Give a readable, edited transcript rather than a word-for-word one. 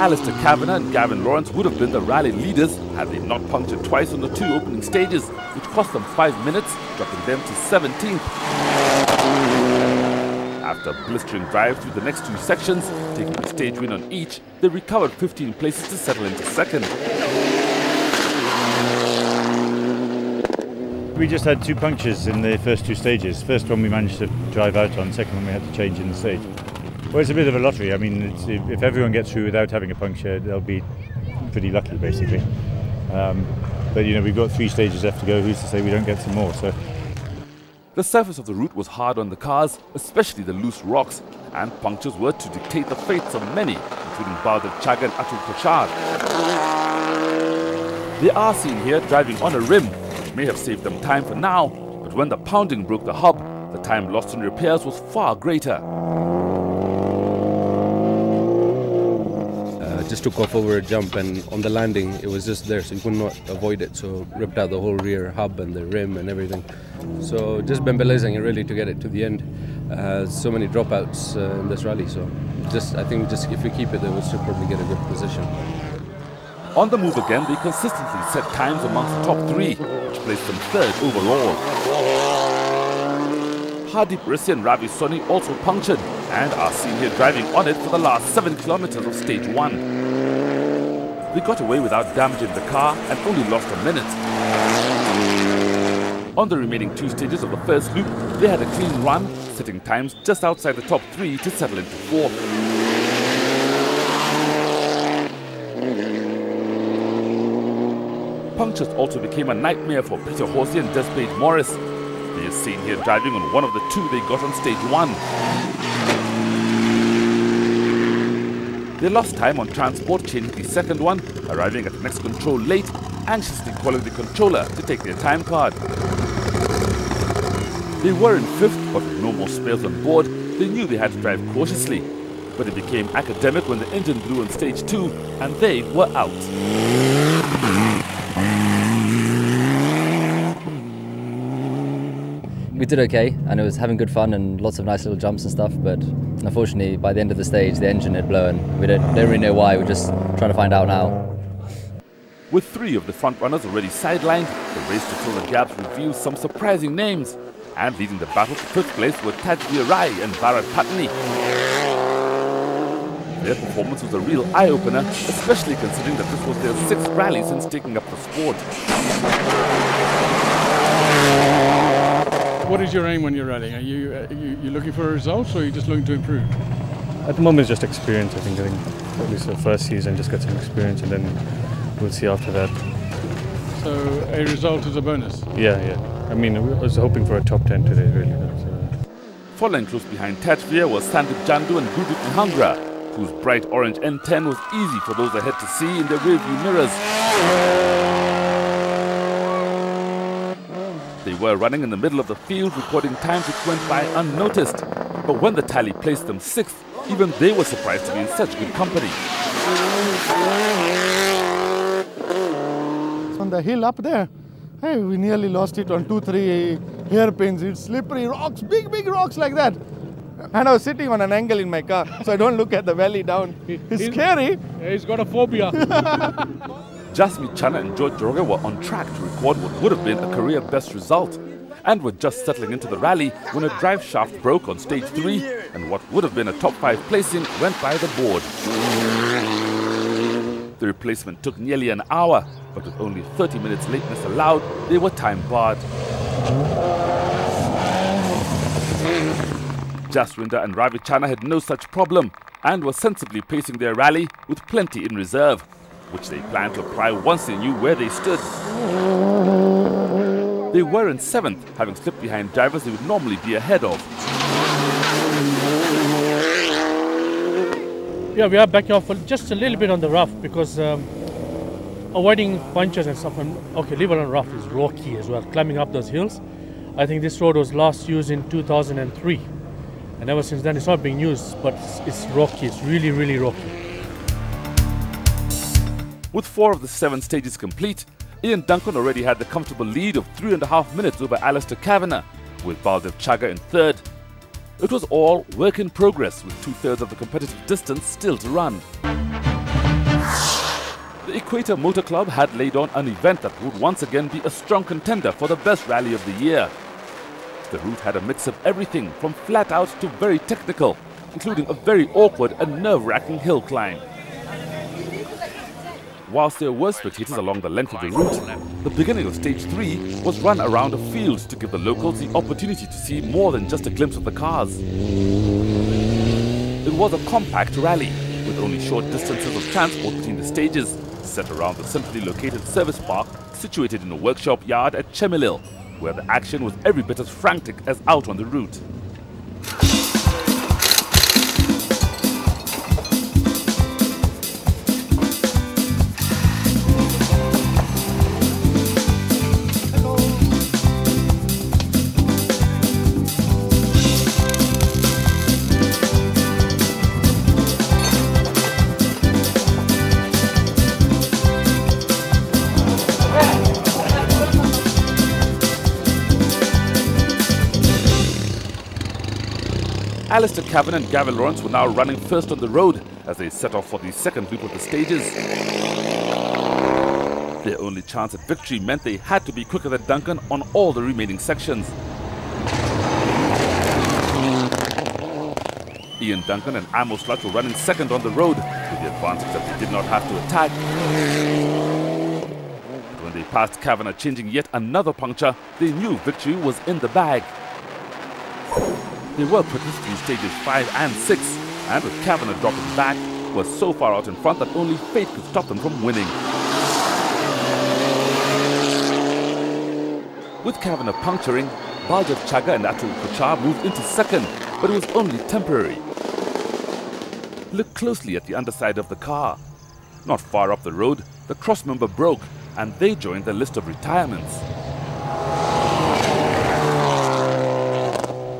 Alistair Kavanagh and Gavin Lawrence would have been the rally leaders had they not punctured twice on the two opening stages, which cost them 5 minutes, dropping them to 17th. After a blistering drive through the next two sections, taking a stage win on each, they recovered 15 places to settle into second. We just had two punctures in the first two stages. First one we managed to drive out on, second one we had to change in the stage. Well, it's a bit of a lottery. I mean, if everyone gets through without having a puncture, they'll be pretty lucky, basically. But, you know, we've got 3 stages left to go. Who's to say we don't get some more? So. The surface of the route was hard on the cars, especially the loose rocks, and punctures were to dictate the fates of many, including Baldev Chaga and Atul Prashad. They are seen here driving on a rim, which may have saved them time for now, but when the pounding broke the hub, the time lost in repairs was far greater. Just took off over a jump, and on the landing it was just there, so you could not avoid it, so ripped out the whole rear hub and the rim and everything. So just bembelezing it really to get it to the end. So many dropouts in this rally, so I think if we keep it there, we'll still probably get a good position. On the move again, they consistently set times amongst the top 3, which placed them 3rd overall. Hardeep Rissi and Ravi Soni also punctured and are seen here driving on it for the last 7 kilometers of stage 1. They got away without damaging the car and only lost a minute. On the remaining 2 stages of the first loop, they had a clean run, setting times just outside the top 3 to settle into 4th. Punctures also became a nightmare for Peter Horsey and Despage Morris. They are seen here driving on one of the 2 they got on stage 1. They lost time on transport, changing the second one, arriving at the next control late, anxiously calling the controller to take their time card. They were in 5th, but with no more spares on board, they knew they had to drive cautiously. But it became academic when the engine blew on stage 2, and they were out. We did okay, and it was having good fun and lots of nice little jumps and stuff, but unfortunately by the end of the stage the engine had blown. We don't really know why, we're just trying to find out now. With 3 of the front runners already sidelined, the race to fill the gaps reveals some surprising names, and leading the battle to 5th place were Tajveer Rai and Bharat Patni. Their performance was a real eye-opener, especially considering that this was their 6th rally since taking up the sport. What is your aim when you're rallying? Are you looking for results, or are you just looking to improve? At the moment, it's just experience. I think at least the first season, just get some experience, and then we'll see after that. So a result is a bonus? Yeah. I mean, I was hoping for a top 10 today, really. Following close behind Tajveer was Sandip Jandu and Gurdeep Nihangra, whose bright orange N10 was easy for those ahead to see in their rearview mirrors. They were running in the middle of the field, recording times which went by unnoticed. But when the tally placed them 6th, even they were surprised to be in such good company. On the hill up there, hey, we nearly lost it on 2-3 hairpins. It's slippery rocks, big rocks like that. And I was sitting on an angle in my car, so I don't look at the valley down. It's scary. He's got a phobia. Jasmeet Chana and George Joroga were on track to record what would have been a career best result, and were just settling into the rally when a drive shaft broke on stage 3, and what would have been a top 5 placing went by the board. The replacement took nearly an hour, but with only 30 minutes lateness allowed, they were time barred. Jaswinder and Ravi Chana had no such problem and were sensibly pacing their rally with plenty in reserve, which they planned to apply once they knew where they stood. They were in 7th, having slipped behind drivers they would normally be ahead of. Yeah, we are backing off just a little bit on the rough because avoiding punches and stuff. Okay, leave it on rough is rocky as well, climbing up those hills. I think this road was last used in 2003. And ever since then, it's not being used, but it's rocky. It's really rocky. With 4 of the 7 stages complete, Ian Duncan already had the comfortable lead of 3.5 minutes over Alistair Kavanagh, with Baldev Chaga in 3rd. It was all work in progress, with 2/3 of the competitive distance still to run. The Equator Motor Club had laid on an event that would once again be a strong contender for the best rally of the year. The route had a mix of everything from flat out to very technical, including a very awkward and nerve-wracking hill climb. Whilst there were spectators along the length of the route, the beginning of stage 3 was run around a field to give the locals the opportunity to see more than just a glimpse of the cars. It was a compact rally, with only short distances of transport between the stages, set around the centrally located service park situated in a workshop yard at Chemelil, where the action was every bit as frantic as out on the route. Alistair Cavan and Gavin Lawrence were now running first on the road as they set off for the second loop of the stages. Their only chance at victory meant they had to be quicker than Duncan on all the remaining sections. Ian Duncan and Amos Sludge were running second on the road, with the advantage that they did not have to attack. But when they passed Kavanagh changing yet another puncture, they knew victory was in the bag. They were quickest through stages 5 and 6, and with Kavanagh dropping back, were so far out in front that only fate could stop them from winning. With Kavanagh puncturing, Baljev Chaga and Atul Kochar moved into second, but it was only temporary. Look closely at the underside of the car. Not far up the road, the crossmember broke, and they joined the list of retirements.